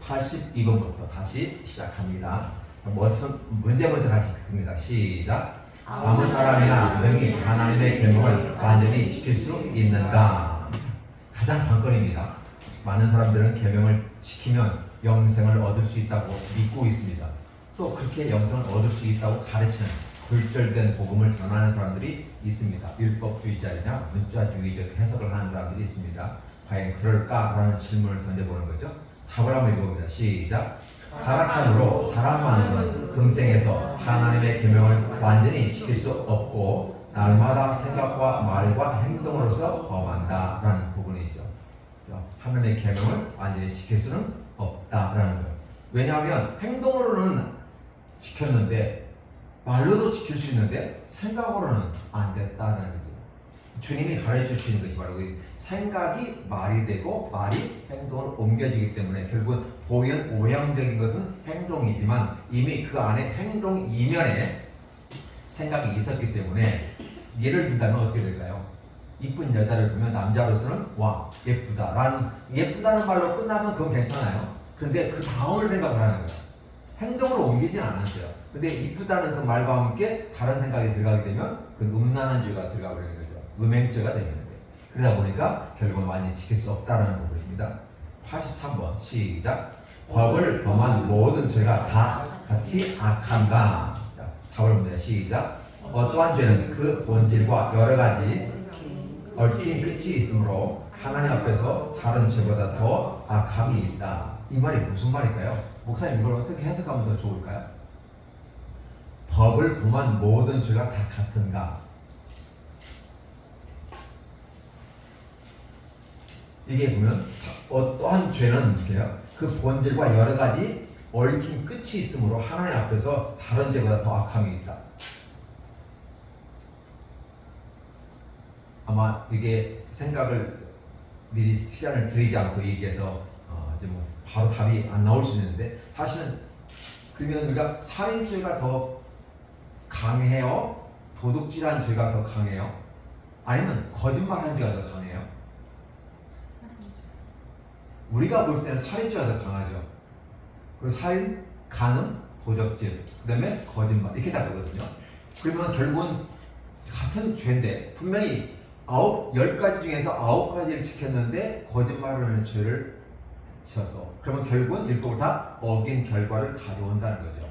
82번부터 다시 시작합니다. 문제 먼저 다시 읽습니다. 시작. 아무 사람이나 능히 하나님의 계명을 완전히 지킬 수 있는가? 가장 관건입니다. 많은 사람들은 계명을 지키면 영생을 얻을 수 있다고 믿고 있습니다. 또 그렇게 영생을 얻을 수 있다고 가르치는 굴절된 복음을 전하는 사람들이 있습니다. 율법주의자이나 문자주의적 해석을 하는 사람들이 있습니다. 과연 그럴까라는 질문을 던져보는 거죠. 답을 한번 읽어봅니다. 시작. 타락함으로 사람만은 금생에서 하나님의 계명을 완전히 지킬 수 없고 날마다 생각과 말과 행동으로서 범한다라는 부분이죠. 하나님의 계명을 완전히 지킬 수는 없다라는 거예요. 왜냐하면 행동으로는 지켰는데 말로도 지킬 수 있는데 생각으로는 안 됐다라는 거죠. 주님이 가르쳐 주시는 것이 바로 생각이 말이 되고 말이 행동으로 옮겨지기 때문에 결국은 보이는 오형적인 것은 행동이지만 이미 그 안에 행동 이면에 생각이 있었기 때문에 예를 든다면 어떻게 될까요? 이쁜 여자를 보면 남자로서는 와 예쁘다는 말로 끝나면 그건 괜찮아요. 근데 그 다음을 생각을 하는 거예요. 행동으로 옮기진 않았어요. 근데 이쁘다는 그 말과 함께 다른 생각이 들어가게 되면 그 음란한 죄가 들어가 버리는 거죠. 음행죄가 되는데 그러다 보니까 결국은 완전히 지킬 수 없다는 부분입니다. 83번 시작. 법을 범한 모든 죄가 다 같이 악한가? 답을 봅니다. 시작. 어떠한 죄는 그 본질과 여러 가지 얽힌 끝이 있으므로 하나님 앞에서 다른 죄보다 더 악함이 있다. 이 말이 무슨 말일까요? 목사님 이걸 어떻게 해석하면 더 좋을까요? 법을 범한 모든 죄가 다 같은가? 이게 보면 어떠한 죄는 그 본질과 여러 가지 얽힌 끝이 있으므로 하나님 앞에서 다른 죄보다 더 악함이 있다. 아마 이게 생각을 미리 시간을 들이지 않고 얘기해서 이제 뭐 바로 답이 안 나올 수 있는데 사실은 그러면 우리가 살인죄가 더 강해요? 도둑질한 죄가 더 강해요? 아니면 거짓말한 죄가 더 강해요? 우리가 볼 때는 살인죄가 더 강하죠. 그리고 살인, 간음, 도적질, 그 다음에 거짓말 이렇게 다 되거든요. 그러면 결국은 같은 죄인데 분명히 10가지 중에서 9가지를 지켰는데 거짓말을 하는 죄를 지었어. 그러면 결국은 율법을 다 어긴 결과를 가져온다는 거죠.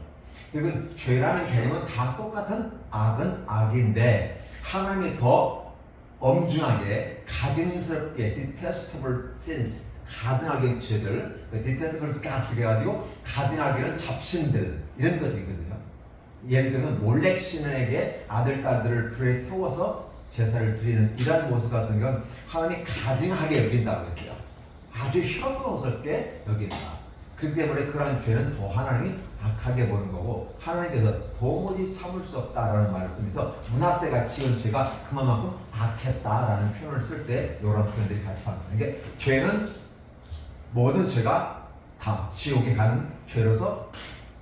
결국은 죄라는 개념은 다 똑같은 악은 악인데 하나님이 더 엄중하게 가증스럽게 detestable sins 가증하게 죄들, detestable sins 해가지고 가증하게는 잡신들 이런 것들이거든요. 예를 들면 몰렉 신에게 아들 딸들을 불에 태워서 제사를 드리는 이런 모습 같은 건 하나님이 가증하게 여긴다고 했어요. 아주 혐오스럽게 여긴다. 그렇기 때문에 그런 죄는 더 하나님이 악하게 보는 거고 하나님께서 도무지 참을 수 없다라는 말씀에서 므낫세가 지은 죄가 그만큼 악했다라는 표현을 쓸 때 이런 표현들이 같이 합니다. 이게 죄는 모든 죄가 다 지옥에 가는 죄로서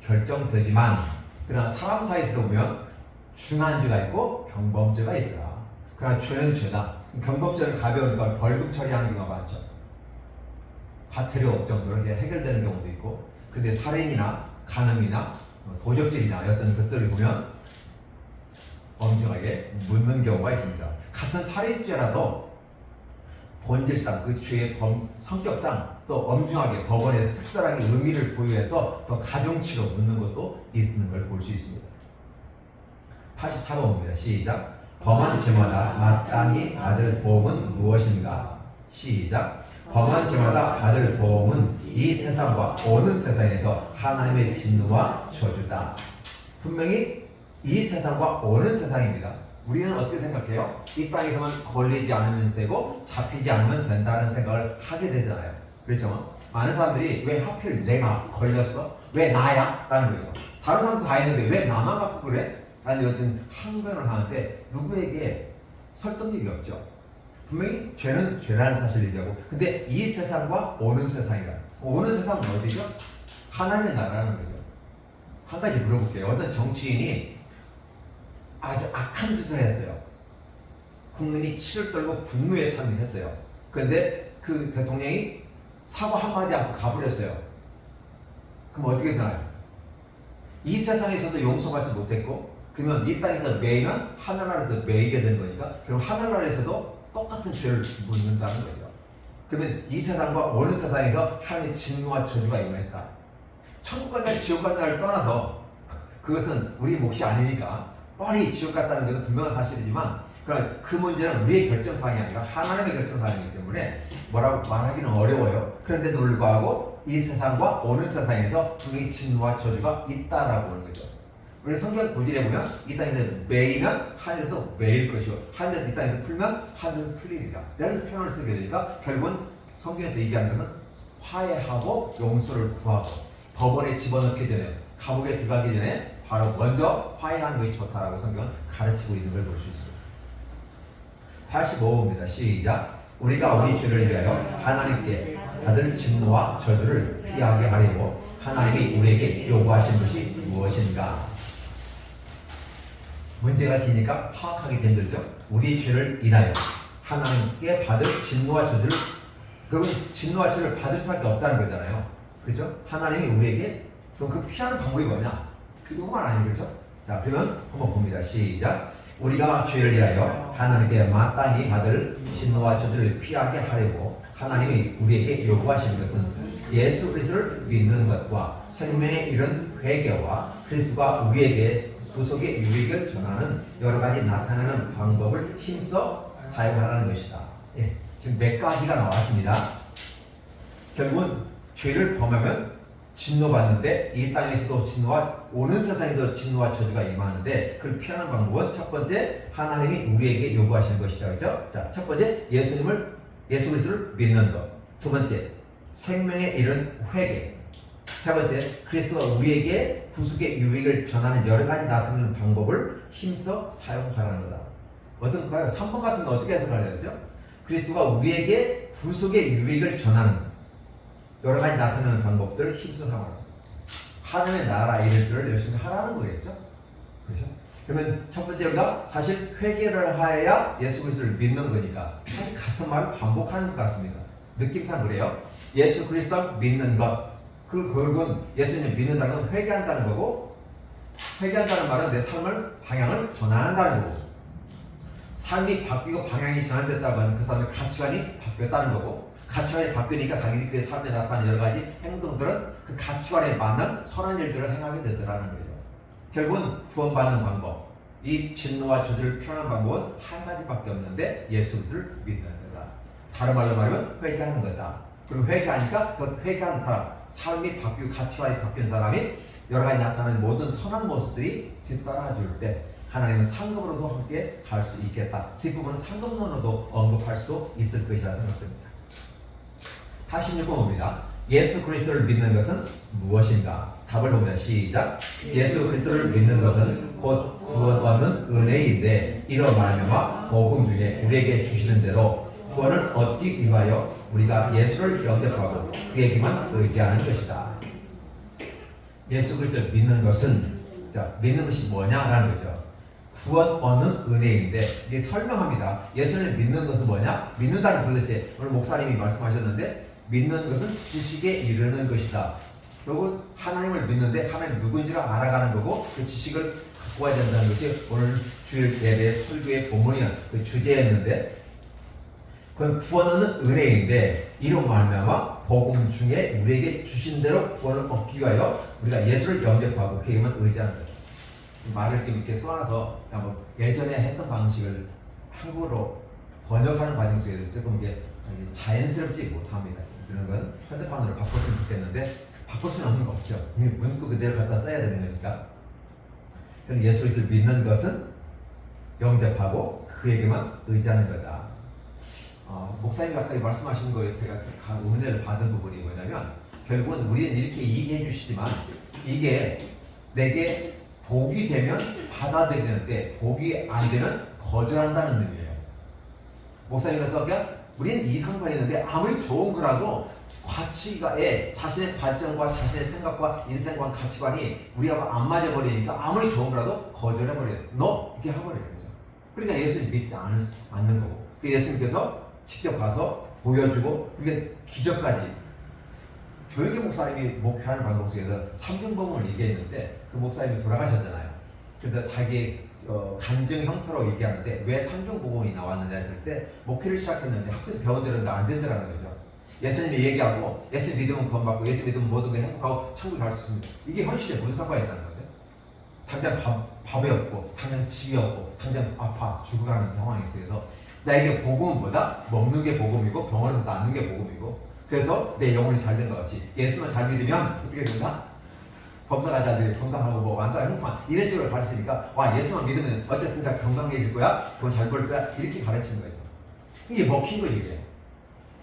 결정되지만 그러나 사람 사이에서 보면 중한 죄가 있고 경범죄가 있더라. 그러나 죄는 죄다. 경범죄는 가벼우니까 벌금 처리하는 경우가 많죠. 과태료 정도로 해결되는 경우도 있고 근데 살인이나 간음이나 도적질이나 어떤 것들을 보면 엄중하게 묻는 경우가 있습니다. 같은 살인죄라도 본질상 그 죄의 성격상 또 엄중하게 법원에서 특별하게 의미를 부여해서 더 가중치로 묻는 것도 있는 걸 볼 수 있습니다. 84번입니다. 시작. 범한 죄마다 마땅히 받을 보험은 무엇인가? 시작. 범한 죄마다 받을 보험은 이 세상과 오는 세상에서 하나님의 진노와 저주다. 분명히 이 세상과 오는 세상입니다. 우리는 어떻게 생각해요? 이 땅에서만 걸리지 않으면 되고 잡히지 않으면 된다는 생각을 하게 되잖아요. 그렇죠? 많은 사람들이 왜 하필 내가 걸렸어? 왜 나야? 라는 거죠. 다른 사람도 다 있는데 왜 나만 갖고 그래? 라는 어떤 항변을 하는데 누구에게 설득력이 없죠. 분명히 죄는 죄라는 사실을 얘기하고 근데 이 세상과 오는 세상이다. 오는 세상은 어디죠? 하나님의 나라라는 거죠. 한 가지 물어볼게요. 어떤 정치인이 아주 악한 짓을 했어요. 국민이 치를 떨고 분노에 참여했어요. 그런데 그 대통령이 사과 한마디 하고 가버렸어요. 그럼 어떻게 되나요? 이 세상에서도 용서받지 못했고, 그러면 이 땅에서 매이면 하늘나라에서 매이게 된 거니까 결국 하늘나라에서도 똑같은 죄를 묻는다는 거죠. 그러면 이 세상과 어느 세상에서 하나님의 진노와 저주가 임했다. 천국 간다 지옥 간다를 떠나서 그것은 우리 몫이 아니니까 뻔히 지옥 갔다는 것은 분명한 사실이지만, 그러나 그 문제는 우리의 결정사항이 아니라 하나님의 결정사항이기 때문에 뭐라고 말하기는 어려워요. 그런데도 불구하고 이 세상과 어느 세상에서 분명히 진노와 저주가 있다라고 하는 거죠. 우리 성경 구절에 보면 이 땅에서 매이면 하늘에서 매일 것이고, 하늘에서 이 땅에서 풀면 하늘에서 풀리리라 이런 표현을 쓰게 되니까 결국은 성경에서 얘기하는 것은 화해하고 용서를 구하고 법원에 집어넣기 전에, 감옥에 들어가기 전에 바로 먼저 화해하는 것이 좋다라고 성경은 가르치고 있는 걸 볼 수 있습니다. 85호입니다. 시작. 우리가 우리 죄를 위하여 하나님께 받을 진노와 저주를 피하게 하려고 하나님이 우리에게 요구하신 것이 무엇인가? 문제가 기니까 파악하기 힘들죠. 우리 죄를 인하여 하나님께 받을 진노와 저주를, 그리고 진노와 저주를 받을 수밖에 없다는 거잖아요. 그렇죠? 하나님이 우리에게, 그럼 그 피하는 방법이 뭐냐? 그거만 아니겠죠? 자, 그러면 한번 봅니다. 시작. 우리가 죄를 위하여 하나님께 마땅히 받을 진노와 저주를 피하게 하려고 하나님이 우리에게 요구하시는 것은 예수 그리스도를 믿는 것과 생명에 이른 회개와 그리스도가 우리에게 구속의 유익을 전하는 여러 가지 나타나는 방법을 힘써 사용하라는 것이다. 예, 지금 몇 가지가 나왔습니다. 결국은 죄를 범하면 진노받는데, 이 땅에서도 진노와 오는 세상에도 진노와 저주가 임하는데, 그걸 피하는 방법은 첫 번째 하나님이 우리에게 요구하시는 것이다. 그렇죠? 자, 첫 번째 예수 그리스도를 믿는 것. 두 번째 생명에 이른 회개. 세 번째 그리스도가 우리에게 구속의 유익을 전하는 여러 가지 나타나는 방법을 힘써 사용하라는 거다. 어떤가요? 3번 같은 거 어떻게 해석해야 되죠? 그리스도가 우리에게 구속의 유익을 전하는 여러 가지 나타나는 방법들을 힘써 하라는, 하나님의 나라 일들을 열심히 하라는 거겠죠? 그렇죠? 그러면 첫 번째 우리가 사실 회개를 하여야 예수 그리스도를 믿는 거니까 사실 같은 말을 반복하는 것 같습니다. 느낌상 그래요. 예수 그리스도 믿는 것, 그 결국은 예수님을 믿는다는 건 회개한다는 거고, 회개한다는 말은 내 삶을 방향을 전환한다는 거고, 삶이 바뀌고 방향이 전환됐다고 하는 그 사람의 가치관이 바뀌었다는 거고, 가치관이 바뀌니까 당연히 그 삶에 나타나는 여러 가지 행동들은 그 가치관에 맞는 선한 일들을 행하게 되더라는 거죠. 결국은 구원받는 방법, 이 진노와 저주를 표현하는 방법은 한 가지밖에 없는데 예수 그리스도를 믿는 거다. 다른 말로 말하면 회개하는 거다. 그리고 회개하니까 그 회개하는 사람, 삶이 바뀌고 가치관이 바뀐 사람이 여러 가지 나타나는 모든 선한 모습들이 뒤따라줄 때 하나님은 상급으로도 함께 갈 수 있겠다. 뒷부분은 상급론으로도 언급할 수도 있을 것이라 생각됩니다. 86번 봅니다. 예수 그리스도를 믿는 것은 무엇인가? 답을 봅니다. 시작. 예수 그리스도를 믿는 것은 곧 구원 얻는 은혜인데, 이로 말미암아 복음 중에 우리에게 주시는 대로 구원을 얻기 위하여 우리가 예수를 영접하고 그에게만 의지하는 것이다. 예수 그리스도를 믿는 것은, 자, 믿는 것이 뭐냐라는 거죠. 구원 얻는 은혜인데, 이게 설명합니다. 예수를 믿는 것은 뭐냐? 믿는다는 도대체 오늘 목사님이 말씀하셨는데, 믿는 것은 지식에 이르는 것이다. 그리고 하나님을 믿는데 하나님 누구인지를 알아가는 거고, 그 지식을 갖고 와야 된다는 것이 오늘 주일 예배 설교의 본문이야. 그 주제였는데, 그건 구원 얻는 은혜인데, 이로 말미암아 복음 중에 우리에게 주신 대로 구원을 얻기 위하여 우리가 예수를 영접하고 그에게만 의지하는 거죠. 말을 이렇게 써놔서 예전에 했던 방식을 한국어로 번역하는 과정 속에서 조금 이게 자연스럽지 못합니다. 이런 건 핸드폰으로 바꿨으면 좋겠는데 바꿀 수는 없는 거 없죠. 이미 문구 그대로 갖다 써야 되는 거니까. 그럼 예수 그리스도를 믿는 것은 영접하고 그에게만 의지하는 거다. 목사님이 아까 말씀하신 거에 제가 은혜를 받은 부분이 뭐냐면, 결국은 우리는 이렇게 얘기해 주시지만 이게 내게 복이 되면 받아들이는데 복이 안 되면 거절한다는 의미예요. 목사님이 그냥 우리는 이 상관이 있는데 아무리 좋은 거라도 가치가에 자신의 관점과 자신의 생각과 인생관 가치관이 우리가 안 맞아버리니까 아무리 좋은 거라도 거절해버려요. 너 이렇게 해버려요. 그러니까 예수님 믿지 않는 거고, 예수님께서 직접 가서 보여주고 그게 기적까지 조영기 목사님이 목회하는 방법 속에서 삼중복음을 얘기했는데 그 목사님이 돌아가셨잖아요. 그래서 자기 간증 형태로 얘기하는데 왜 삼중복음이 나왔느냐 했을 때 목회를 시작했는데 학교에서 배워들었는데 안 된다는 거죠. 예수님이 얘기하고 예수 믿으면 구원받고 예수 믿으면 모든 게 행복하고 천국 갈 수 있습니다. 이게 현실에 무슨 상관이 있다는 거죠. 당장 밥이 없고 당장 집이 없고 당장 아파 죽어가는 상황이 있어서 나에게 복음은 뭐다? 먹는 게 복음이고 병원에서 낫는 게 복음이고 그래서 내 영혼이 잘 된 것 같이 예수만 잘 믿으면 어떻게 된다? 범사가자들이 건강하고 뭐 완사가 형통한 이런 식으로 가르치니까 와 예수만 믿으면 어쨌든 다 건강해질 거야 돈 잘 벌 거야 이렇게 가르치는 거죠. 이게 먹힌 거지 이게.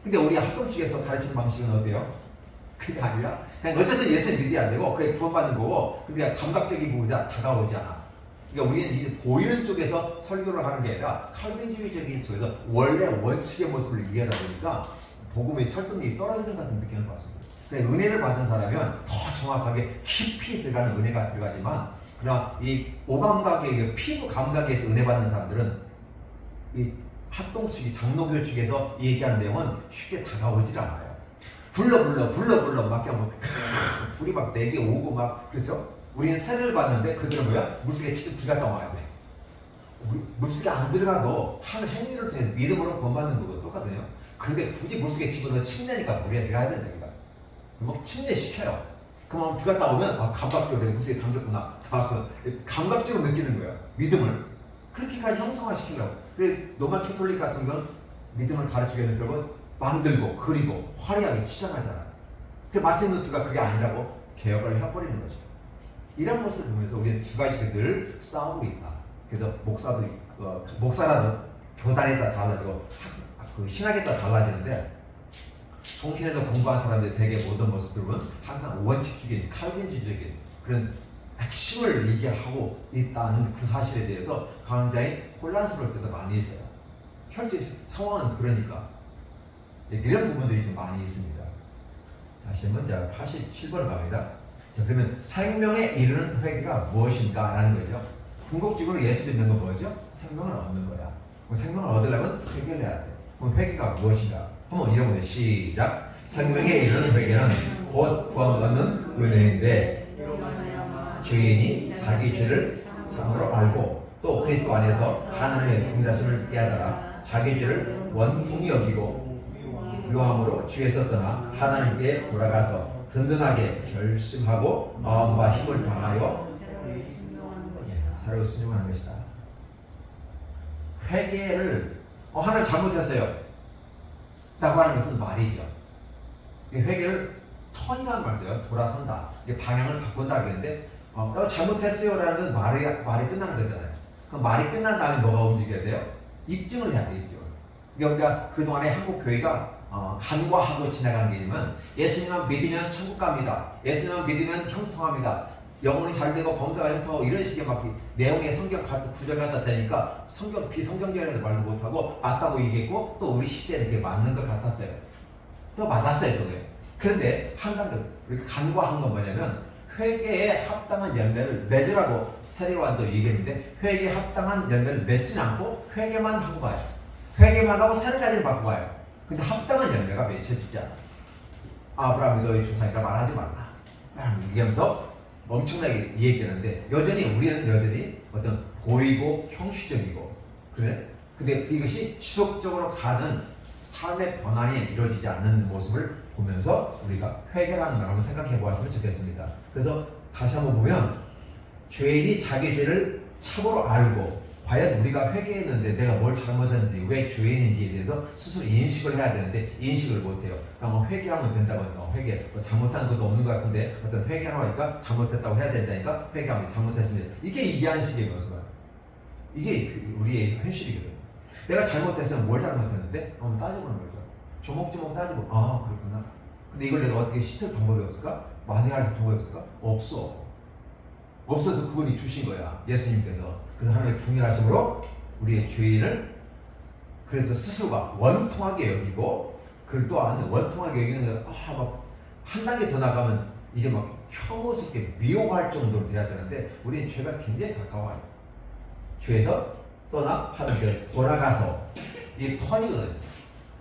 근데 우리 학교 측에서 가르치는 방식은 어때요? 그게 아니라 그냥 어쨌든 예수 믿어야 되고 그게 구원받는 거고 그게 감각적인 부분이 다가오지 않아. 그러니까 우리는 이제 보이는 쪽에서 설교를 하는 게 아니라 칼빈주의적인 쪽에서 원래 원칙의 모습을 이해하다 보니까 복음의 설득력이 떨어지는 것 같은 느낌을 받습니다. 은혜를 받은 사람은 더 정확하게 깊이 들어가는 은혜가 들어가지만 그러나 이 오감각의 피부 감각에서 은혜 받는 사람들은 이 합동 측이 장로교 측에서 얘기하는 내용은 쉽게 다가오질 않아요. 불러 막 그냥 뭐 불이 막 내게 오고 막 그렇죠? 우리는 세를 받는데 그들은 뭐야? 물속에 치고 들어갔다 와야 돼. 물속에 안 들어가도 한 행위를 통해 믿음으로 구원받는 거고 똑같아요. 근데 굳이 물속에 집어넣어 침내니까 물에 들어가야 된다 이거. 뭐 침내시켜요. 그럼 들어갔다 오면 아 감각적으로 내가 물속에 잠겼구나. 다 감각적으로 느끼는 거야. 믿음을. 그렇게까지 형성화시키려고. 그래 로마 캐톨릭 같은 건 믿음을 가르치기에는 결국은 만들고 그리고 화려하게 치장하잖아. 그 마틴 루트가 그게 아니라고 개혁을 해버리는 거죠. 이런 모습을 보면서 우리는 두 가지가 늘 싸우고 있다. 그래서 목사라는 교단에 따라 달라지고 그 신학에 따라 달라지는데 성신에서 공부한 사람들이 되게 모든 모습들은 항상 원칙적인 칼빈주의적인 그런 핵심을 얘기하고 있다는 그 사실에 대해서 강자의 혼란스러울 때도 많이 있어요. 현재 상황은 그러니까 이런 부분들이 좀 많이 있습니다. 다시 한번 자 87번을 갑니다. 자 그러면 생명에 이르는 회개가 무엇인가 라는 거죠. 궁극적으로 예수 믿는 건 뭐죠? 생명을 얻는 거야. 생명을 얻으려면 회개를 해야 돼. 그럼 회개가 무엇인가? 한번 읽어보세요. 시작. 생명에 이르는 회개는 곧 구원 얻는 은혜인데 죄인이 자기 죄를 참으로 알고 또 그리스도 안에서 하나님의 분자심을 깨달아 자기 죄를 원통히 여기고 묘함으로 죄에서 떠나 하나님께 돌아가서 든든하게 결심하고 마음과 힘을 다하여 살아올 순종하는 것이다. 회개를 하나님 잘못했어요 라고 하는 것은 말이죠. 회개를 턴이라는 말 써요. 돌아선다. 방향을 바꾼다 그러는데 잘못했어요 라는 건 말이 끝나는 거잖아요. 그럼 말이 끝난 다음에 뭐가 움직여야 돼요? 입증을 해야 돼요. 입증을. 그러니까 그동안에 한국 교회가 간과하고 지나간 게 있으면 예수님만 믿으면 천국 갑니다. 예수님만 믿으면 형통합니다. 영혼이 잘 되고 범사가 형통하고 이런 식의 막 내용의 성경 구절 갖다 대니까 성경 비성경적이라도 말도 못하고 맞다고 얘기했고 또 우리 시대에 이렇게 맞는 것 같았어요. 또 맞았어요. 또 그런데 한 단계 우리가 간과한 건 뭐냐면 회개에 합당한 열매를 맺으라고 세례요한도 얘기했는데 회개에 합당한 열매를 맺지는 않고 회개만 하고 가요. 회개만 하고 세례까지는 받고 가요. 근데 합당한 열매가 맺혀지지 않아. 아브라함이 너희 조상이다 말하지 말라 라는 얘기하면서 엄청나게 얘기하는데 우리는 여전히 어떤 보이고 형식적이고 그래? 근데 이것이 지속적으로 가는 삶의 변환이 이루어지지 않는 모습을 보면서 우리가 회개라는 걸 한번 생각해 보았으면 좋겠습니다. 그래서 다시 한번 보면 죄인이 자기 죄를 참으로 알고 과연 우리가 회개했는데 내가 뭘 잘못했는지 왜 죄인인지에 대해서 스스로 인식을 해야 되는데 인식을 못해요. 그러니까 회개하면 된다고 회개 잘못한 것도 없는 것 같은데 어떤 회개하라고 하니까 잘못했다고 해야 된다니까 회개하면 잘못했습니다. 이게 이해하는 식의 모습이에요. 이게 우리의 현실이거든요. 내가 잘못했으면 뭘 잘못했는데? 한번 따져보는 거죠. 조목조목 따지고 그렇구나. 근데 이걸 내가 어떻게 씻을 방법이 없을까? 만회할 방법이 없을까? 없어서 그분이 주신 거야. 예수님께서. 그래서 하나님의 궁일하심으로 우리의 죄인을 그래서 스스로가 원통하게 여기고 그 또한 원통하게 여기는 막 한 단계 더 나가면 이제 막 혐오스럽게 미워할 정도로 돼야 되는데 우리는 죄가 굉장히 가까워요. 죄에서 떠나 하나님께 돌아가서 이 턴이거든요.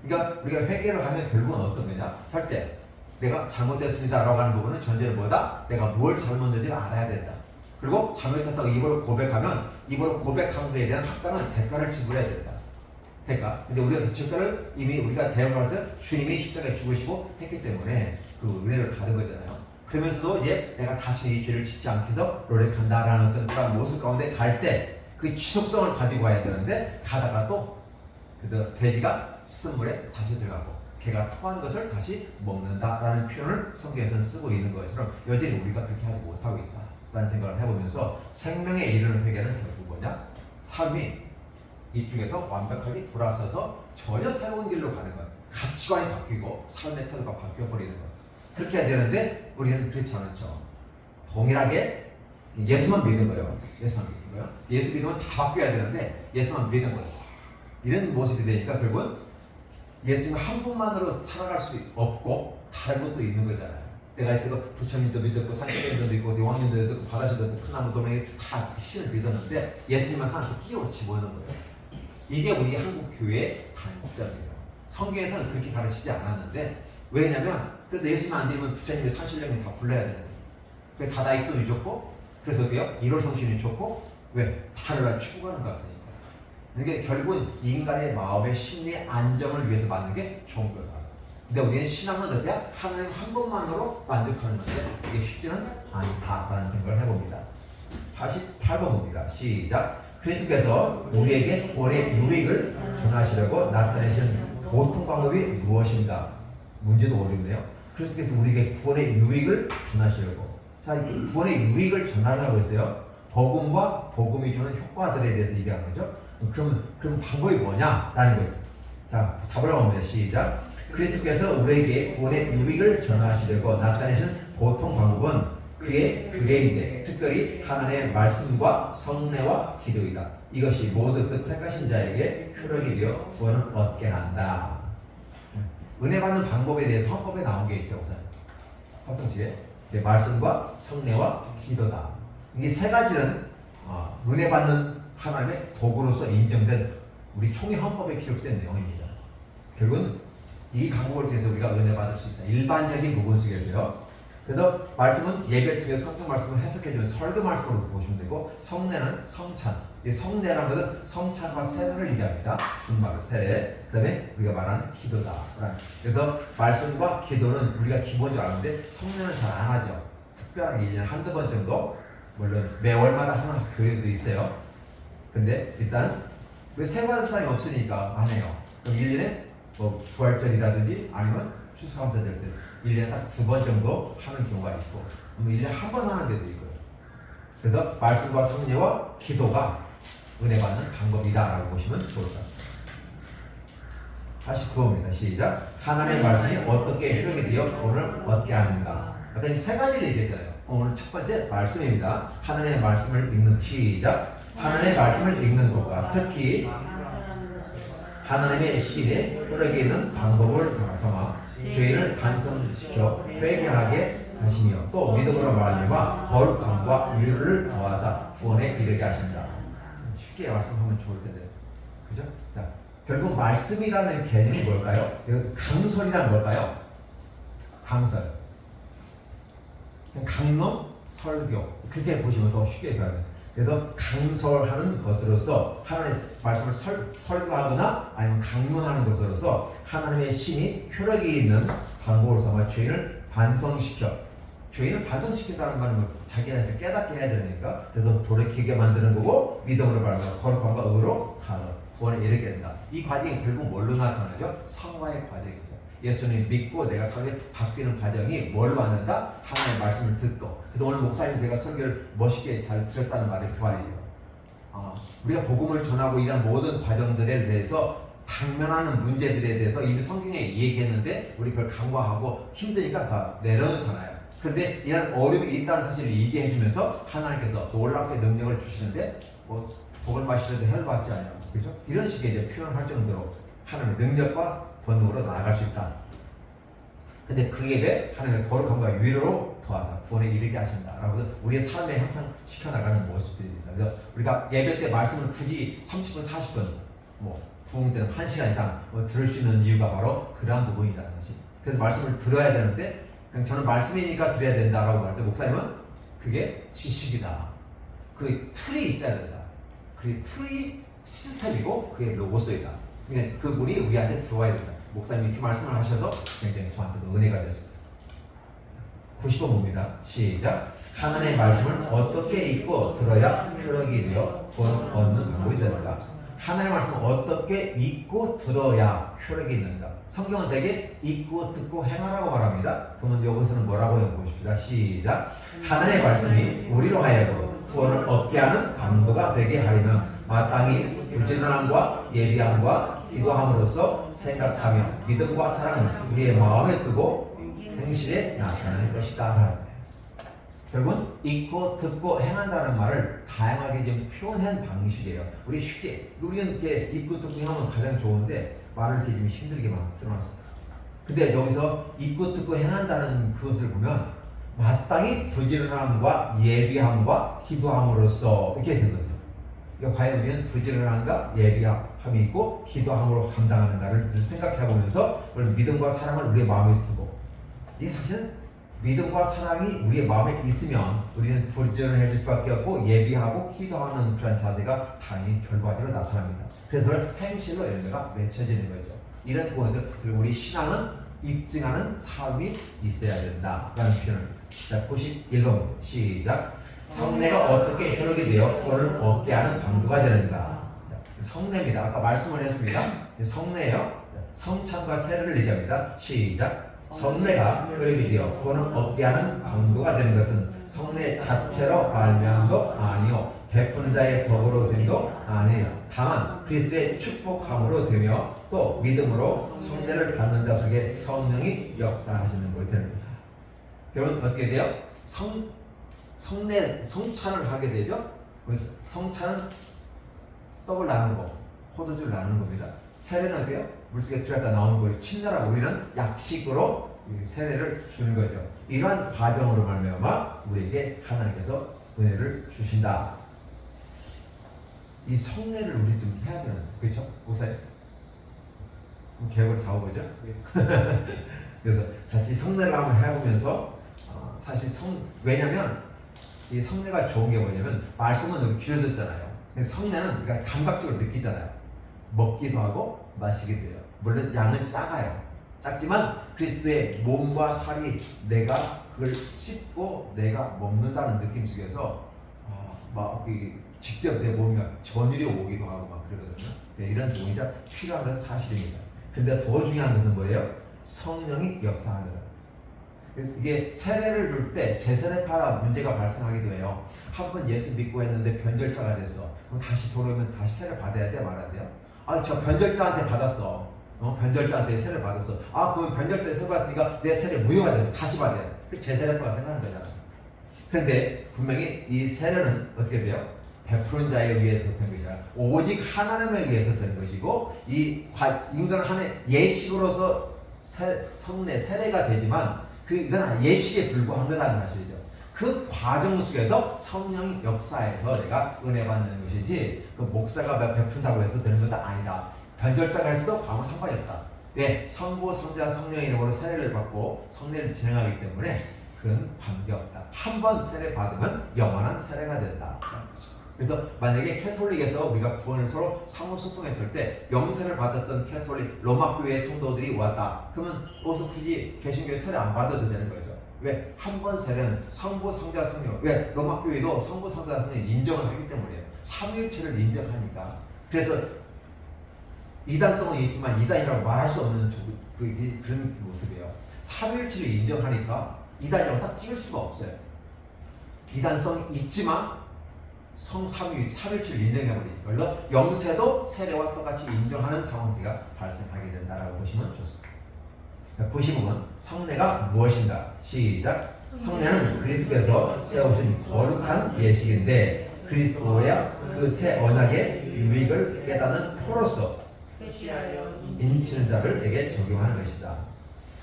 그러니까 우리가 회개를 하면 결국은 어떤 거냐? 할 때 내가 잘못됐습니다 라고 하는 부분은 전제는 뭐다? 내가 무엇 잘못했는지를 알아야 된다. 그리고 잘못했다고 입으로 고백하면 입으로 고백한 것에 대한 합당한 대가를 지불해야 된다. 대가. 근데 우리가 그 대가를 이미 우리가 대응하면서 주님이 십자가에 죽으시고 했기 때문에 그 은혜를 받은 거잖아요. 그러면서도 이제 내가 다시 이 죄를 짓지 않기 위해서 노력한다라는 어떤 그런 모습 가운데 갈 때 그 지속성을 가지고 가야 되는데 가다가 또 그 돼지가 쓴물에 다시 들어가고 개가 토한 것을 다시 먹는다라는 표현을 성경에서는 쓰고 있는 것처럼 여전히 우리가 그렇게 하지 못하고 있다라는 생각을 해보면서 생명에 이르는 회개는 결국 뭐냐? 삶이 이쪽에서 완벽하게 돌아서서 전혀 새로운 길로 가는 것, 가치관이 바뀌고 삶의 태도가 바뀌어버리는 것. 그렇게 해야 되는데 우리는 그렇지 않죠. 동일하게 예수만 믿는 거예요. 예수만 믿는 거예요. 예수 믿으면 다 바뀌어야 되는데 예수만 믿는 거예요. 이런 모습이 되니까 결국은 예수님 한 분만으로 살아갈 수 없고 다른 것도 있는 거잖아요. 내가 이때도 부처님도 믿었고 산신령도 믿고 대왕님도 믿었고 바다신도 믿고 큰나무 도명이 다 신을 믿었는데 예수님만 하나 끼워 집어넣는 거예요. 이게 우리 한국 교회의 단점이에요. 성경에서는 그렇게 가르치지 않았는데 왜냐면 그래서 예수님 안 되면 부처님의 산신령이 다 불러야 되는데 왜 다다익선이 좋고 그래서 어때요? 일월성신이 좋고 왜? 하늘을 축복하는 것 같으니까. 그러니까 결국은 인간의 마음의 심리의 안정을 위해서 만든 게 좋은 거다. 근데 우리는 신앙은 어때요? 하나님 한 번만으로 만족하는 건데 이게 쉽지는 않다라는 생각을 해봅니다. 88번 봅니다. 시작. 그리스도께서 우리에게 구원의 유익을 전하시려고 나타내신 보통 방법이 무엇인가? 문제도 어렵네요. 그리스도께서 우리에게 구원의 유익을 전하시려고. 자, 구원의 유익을 전하려고 했어요. 복음과 복음이 주는 효과들에 대해서 얘기하는 거죠. 그럼 방법이 뭐냐라는 거죠. 자, 답을 봅니다. 시작. 그리스도께서 우리에게 구원의 유익을 전하시려고 나타내신 보통 방법은 그의 규례인데 특별히 하나님의 말씀과 성례와 기도이다. 이것이 모두 그 택하신 자에게 효력이 되어 구원을 얻게 한다. 은혜 받는 방법에 대해서 헌법에 나온 게 있죠. 우선 헌법지에 말씀과 성례와 기도다. 이 세 가지는 은혜 받는 하나님의 도구로서 인정된 우리 총회 헌법에 기록된 내용입니다. 결국은 이 강국을 통해서 우리가 은혜 받을 수 있다. 일반적인 부분 속에서요. 그래서 말씀은 예배를 통해서 성경 말씀을 해석해주는 설교 말씀으로 보시면 되고 성례는 성찬. 이 성례라는 것은 성찬과 세례를 얘기합니다. 준말로 세례. 그 다음에 우리가 말하는 기도다. 그래서 말씀과 기도는 우리가 기본적으로 아는데 성례는 잘 안 하죠. 특별하게 1년에 한두 번 정도 물론 매월마다 하는 교회도 있어요. 근데 일단 왜 생활하는 사람이 없으니까 안 해요. 그럼 1년에 뭐 부활절이라든지 아니면 추수감사절 때 1년에 딱 2번 정도 하는 경우가 있고 1년에 한 번 하는 데도 있고요. 그래서 말씀과 성례와 기도가 은혜 받는 방법이다라고 보시면 좋을 것 같습니다. 다시 구호입니다. 시작. 하나님의 말씀이 어떻게 효력이 되어 구원을 얻게 하는가. 아까 세 가지를 얘기했잖아요. 오늘 첫 번째 말씀입니다. 하나님의 말씀을 읽는 시작. 하나님의 말씀을 읽는 것과 특히 하나님의 시인에 효력이 있는 방법을 삼아 죄인을 반성시켜 회개하게 하시며 또 믿음으로 말미암아 거룩함과 위로를 더하사 구원에 이르게 하신다. 쉽게 말씀하면 좋을 텐데, 그죠? 자, 결국 말씀이라는 개념이 뭘까요? 강설이란 뭘까요? 강설. 강론, 설교. 그렇게 보시면 더 쉽게 돼요. 그래서 강설하는 것으로서 하나님의 말씀을 설교하거나 아니면 강론하는 것으로서 하나님의 신이 효력이 있는 방법으로 삼아 죄인을 반성시켜. 죄인을 반성시킨다는 말은 자기한테 깨닫게 해야 되니까 그래서 돌이키게 만드는 거고 믿음으로 말하면 거룩함과 의로 구원에 이르게 된다. 이 과정이 결국 뭘로 나타나죠? 성화의 과정이죠. 예수님 믿고 내가 바뀌는 과정이 뭘로 하는가? 하나님의 말씀을 듣고. 그래서 오늘 목사님 제가 설교를 멋있게 잘 들었다는 말이 그 말이에요. 우리가 복음을 전하고 이런 모든 과정들에 대해서 당면하는 문제들에 대해서 이미 성경에 얘기했는데 우리 그걸 간과하고 힘드니까 다 내려놓잖아요. 그런데 이런 어려움이 있다는 사실을 얘기해 주면서 하나님께서 놀랍게 능력을 주시는데 복을 마시는데 헬 받지 않아요. 그죠? 이런 식의 이제 표현할 정도로 하나님의 능력과 본능으로 나아갈 수 있다. 근데 그에 대해 하나님의 거룩함과 위로로 도와서 구원에 이르게 하신다라고 해서 우리의 삶에 항상 시켜나가는 모습들입니다. 그래서 우리가 예배 때 말씀을 굳이 30분, 40분, 부흥 때는 1시간 이상 들을 수 있는 이유가 바로 그러한 부분이라는 것이. 그래서 말씀을 들어야 되는데 그냥 저는 말씀이니까 드려야 된다라고 할 때 목사님은 그게 지식이다. 그 틀이 있어야 된다. 그 틀이 시스템이고 그게 로고스이다. 그러니까 그분이 우리한테 들어와야 된다. 목사님이 이렇게 말씀을 하셔서 굉장히 저한테도 은혜가 됐습니다. 90번 봅니다. 시작. 하나님의 말씀을 어떻게 읽고 들어야 효력이 되어 구원 얻는 방법이 되는가? 하나님의 말씀을 어떻게 읽고 들어야 효력이 있는가? 성경은 되게 읽고 듣고 행하라고 말합니다. 그러면 여기서는 뭐라고 해보십시다. 시작. 하나님의 말씀이 우리로 하여금 구원을 얻게 하는 방도가 되게 하려면 마땅히 부지런함과 예비함과 기도함으로써 생각하며 믿음과 사랑을 우리의 마음에 두고 행실에 나타나는 것이다. 결국은 읽고 듣고 행한다는 말을 다양하게 좀 표현한 방식이에요. 우리 쉽게 우리는 이렇게 읽고 듣고 행하면 가장 좋은데 말을 이렇게 좀 힘들게 만들어놨습니다. 근데 여기서 읽고 듣고 행한다는 그것을 보면 마땅히 부지런함과 예비함과 기도함으로써 이렇게 되거든요. 그러니까 과연 우리는 부지런함과 예비함이 있고 기도함으로 감당하는가를 생각해 보면서 믿음과 사랑을 우리의 마음에 두고 이 사실은 믿음과 사랑이 우리의 마음에 있으면 우리는 부지런해질 수밖에 없고 예비하고 기도하는 그런 자세가 당연히 결과적으로 나타납니다. 그래서 행실로 열매가 맺혀지는 거죠. 이런 것을 우리 신앙은 입증하는 삶이 있어야 된다라는 표현을. 자, 91번 시작. 성례가 어떻게 효력이 되어 구원을 얻게 하는 방도가 되는가? 성례입니다. 아까 말씀을 했습니다. 성례예요. 성찬과 세례를 얘기합니다. 시작. 성례가 효력이 되어 구원을 얻게 하는 방도가 되는 것은 성례 자체로 말미암도 아니요 베푸는 자의 덕으로 됨도 아니에요. 다만 그리스도의 축복함으로 되며 또 믿음으로 성례를 받는 자 속에 성령이 역사하시는 것이 됩니다. 결국 어떻게 돼요? 성찬을 하게 되죠. 그래서 성찬은 떡을 나누는 거, 포도주를 나누는 겁니다. 세례는 어때요? 물속에 들어갔다 나오는 걸 침례라고 우리는 약식으로 세례를 주는 거죠. 이러한 과정으로 말미암아 우리에게 하나님께서 은혜를 주신다. 이 성례를 우리 좀 해야 되는, 그렇죠? 목사님? 계획을 잡아보죠. 그래서 같이 성례를 한번 해보면서 사실 왜냐면 이 성례가 좋은 게 뭐냐면 말씀은 우리 귀로 듣잖아요. 성례는 우리가 감각적으로 느끼잖아요. 먹기도 하고 마시기도 해요. 물론 양은 작아요. 작지만 그리스도의 몸과 살이 내가 그걸 씹고 내가 먹는다는 느낌 속에서 막 직접 내 몸에 전율이 오기도 하고 막 그러거든요. 이런 동의가 필요한 것은 사실입니다. 근데 더 중요한 것은 뭐예요? 성령이 역사하는 것. 그래서 이게 세례를 줄 때 제세례파라 문제가 발생하기도 해요. 한 번 예수 믿고 했는데 변절자가 됐어. 그럼 다시 돌아오면 다시 세례 받아야 돼? 말아야 돼요? 저 변절자한테 받았어. 변절자한테 세례 받았어. 그럼 변절 때 세례 받으니까 내 세례 무효가 돼서 다시 받아야 돼. 그 제세례파가 생각하는 거잖아. 그런데 분명히 이 세례는 어떻게 돼요? 베푸는 자에 의해 되는 것이 아니라 오직 하나님에 의해서 되는 것이고 이 인간 하나의 예식으로서 성례, 세례가 되지만 이건 예식에 불과한 거라는 사실이죠. 그 과정 속에서 성령이 역사해서 내가 은혜 받는 것이지 그 목사가 베푼다고 해서 되는 것도 아니다. 변절자가 했어도 아무 상관이 없다. 왜? 성부, 성자, 성령의 이름으로 세례를 받고 성례를 진행하기 때문에 그건 관계없다. 한 번 세례 받으면 영원한 세례가 된다. 그래서 만약에 캐톨릭에서 우리가 구원을 서로 상호 소통했을 때 영세를 받았던 캐톨릭 로마 교회 성도들이 왔다. 그러면 어서 굳이 개신교회 세례 안 받아도 되는 거죠. 왜? 한 번 세례는 성부, 성자, 성령. 왜? 로마 교회도 성부, 성자, 성령 인정을 하기 때문이에요. 삼위일체를 인정하니까. 그래서 이단성은 있지만 이단이라고 말할 수 없는 그런 모습이에요. 삼위일체를 인정하니까 이단이라고 딱 찍을 수가 없어요. 이단성이 있지만 삼위일체를 인정해버리니까 그래서 영세도 세례와 똑같이 인정하는 상황이 발생하게 된다라고 보시면 좋습니다. 95번 성례가 무엇인가? 시작. 성례는 그리스도께서 세우신 거룩한 예식인데 그리스도야 그 새 언약의 유익을 깨닫는 표로서 인치는 자들에게 적용하는 것이다.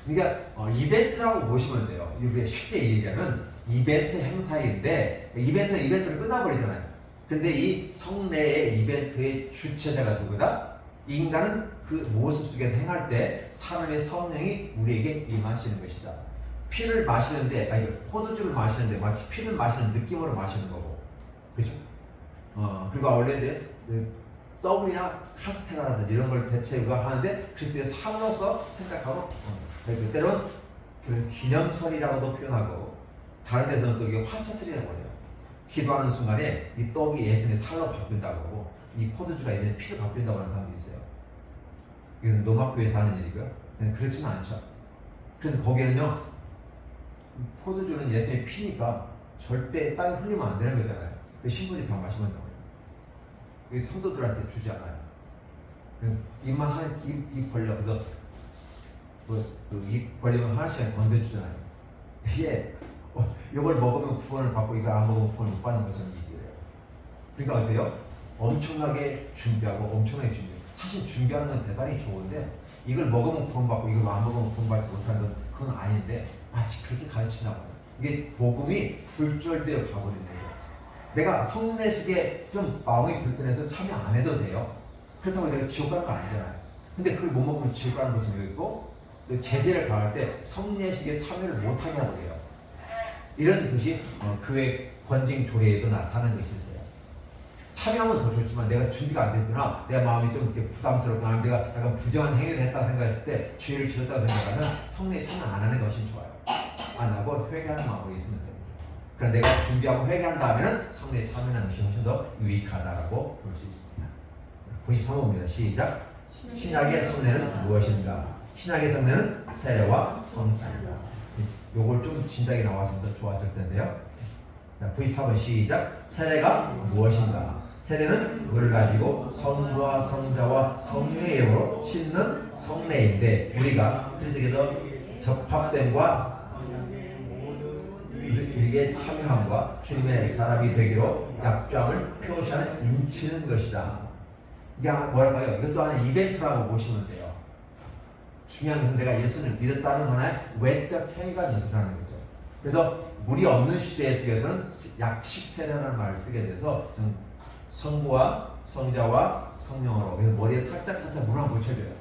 그러니까 이벤트라고 보시면 돼요. 우리가 쉽게 얘기하면 이벤트 행사인데 이벤트를 끝나버리잖아요. 근데 이 성례의 이벤트의 주체자가 누구다? 인간은 그 모습 속에서 행할 때 하나님의 성령이 우리에게 임하시는 것이다. 피를 마시는데, 아니 포도주를 마시는데 마치 피를 마시는 느낌으로 마시는 거고, 그죠? 그리고 원래 이제 떡이나 카스테라라든지 이런 걸 대체 우리가 하는데 그리스도의 살로서 생각하고, 때로는 그 기념설이라고도 표현하고, 다른 데서는 또 이게 화채설이라고 해요. 기도하는 순간에 이 떡이 예수님의 살로 바뀐다고 하고, 이 포도주가 이제 피로 바뀐다고 하는 사람들이 있어요. 이것은 노마교에서 하는 일이고요. 그렇지는 않죠. 그래서 거기에는요, 포도주는 예수님의 피니까 절대 땅에 흘리면 안 되는 거잖아요. 신부들이 다 마시면 된다고요. 성도들한테 주지 않아요. 입만 입 벌려, 그래서 입 벌리면 하나씩 건네주잖아요. 이게 이걸 먹으면 구원을 받고 이거 안 먹으면 구원을 못 받는 것은 이기예요. 그러니까 어때요? 엄청나게 준비하고 엄청나게 준비해요. 사실 준비하는 건 대단히 좋은데 이걸 먹으면 구원받고 이걸 안 먹으면 구원받지 못하는 건 그건 아닌데 마치 그렇게 가르치나 봐요. 이게 복음이 굴절되어 가버리는 거예요. 내가 성례식에 좀 마음이 불편해서 참여 안 해도 돼요. 그렇다고 내가 지옥 가는 거 아니잖아요. 근데 그걸 못 먹으면 지옥 가는 것처럼 있고, 제대를 가할 때 성례식에 참여를 못하게 하고 그래요. 이런 것이 교회 권징 조례에도 나타나는 것이 있어요. 참여하면 더 좋지만 내가 준비가 안 됐구나, 내 마음이 좀 이렇게 부담스럽구나, 내가 약간 부정한 행위를 했다 생각했을 때, 죄를 지었다 생각하면 성례에 참여 안 하는 것이 좋아요. 안 하고 회개하는 마음으로 있으면 됩니다. 그러나 내가 준비하고 회개한 다음에는 성례에 참여하는 것이 훨씬 더 유익하다라고 볼 수 있습니다. 93호입니다. 시작. 신약의 성례는 무엇인가? 신약의 성례는 세례와 성찬이다. 요걸 좀 진작에 나왔으면 더 좋았을 텐데요. 자, 94번 시작. 세례가 무엇인가? 세례는 물을 가지고 성부와 성자와 성령의 이름으로 씻는 성례인데, 우리가 그리스도께서 접합됨과 이게 참여함과 주님의 사람이 되기로 약조함을 표시하는 인치는 것이다. 이게 뭐랄까요? 이것도 하나의 이벤트라고 보시면 돼요. 중요한 것은 내가 예수를 믿었다는 하나의 외적 행위가 나타나는 거죠. 그래서 물이 없는 시대 속에서는 약식 세례라는 말을 쓰게 돼서 성부와 성자와 성령으로, 그래서 머리에 살짝 물을 묻혀줘요.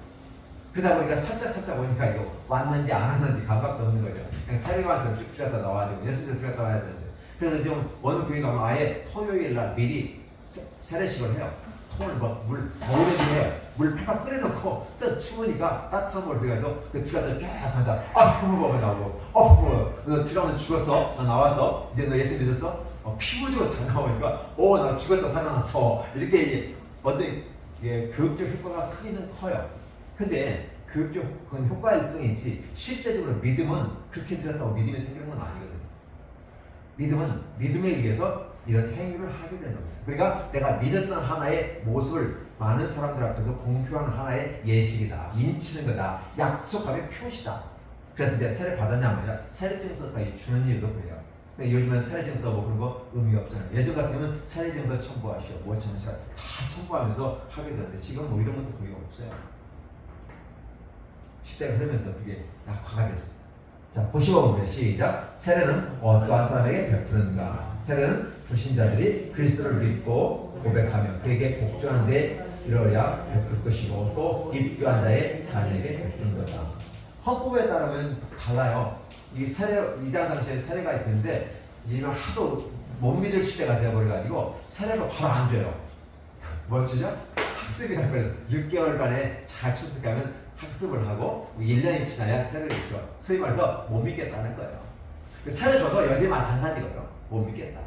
그러다 보니까 살짝 보니까 이거 왔는지 안 왔는지 감각도 없는 거죠. 그냥 사리관처럼 쭉 들어갔다 나와야 되고 예수님 들어갔다 와야 되는데, 그래서 좀 어느 교회 가면 아예 토요일 날 미리 세례식을 해요. 통을 물 겨울에 해요. 물 팍팍 끓여놓고 또 추우니까 따뜻한 물을 써가지고 그 들어갔다 쫙 하다 피부가 나오고 너 들어가면 죽었어. 나 나와서 이제 너 예수 믿었어? 피부적으로 다 나오니까 나 죽었다 살아났어. 이렇게 이제 어떤 교육적 효과가 크기는 커요. 근데 교육적 효과일 뿐이지 실제적으로 믿음은 그렇게 들었다고 믿음이 생기는 건 아니거든요. 믿음은 믿음에 의해서 이런 행위를 하게 되는 거죠. 그러니까 내가 믿었던 하나의 모습을 많은 사람들 앞에서 공표하는 하나의 예식이다. 인치는 거다. 약속함의 표시다. 그래서 이제 세례 받았냐면 세례증서까지 주는 이유도 그래요. 근데 요즘은 세례증서 뭐 그런 거 의미 없잖아요. 예전 같으면 세례증서 첨부하시오, 뭐 첨부하시오 다 첨부하면서 하게 되는데 지금은 뭐 이런 것도 거의 없어요. 시대가 흐르면서 그게 약화가 됐습니다. 자, 95번에 시작. 세례는 어떠한 사람에게 베푸는가? 세례는 불신자들이 그리스도를 믿고 고백하며 그에게 복종하는 데 이르러야 베풀 것이고, 또 입교한 자의 자녀에게 베푸는 거다. 헌법에 따르면 달라요. 이 세례, 이장 당시에 세례가 있는데 이제는 하도 못 믿을 시대가 되어버려가지고 세례가 바로 안 줘요. 뭘 주죠? 학습이라는 걸 6개월간에 잘 출석하면 학습을 하고 1년이 지나야 세례를 줘. 소위 말해서 못 믿겠다는 거예요. 세례 줘도 여전히 마찬가지거든요. 못 믿겠다.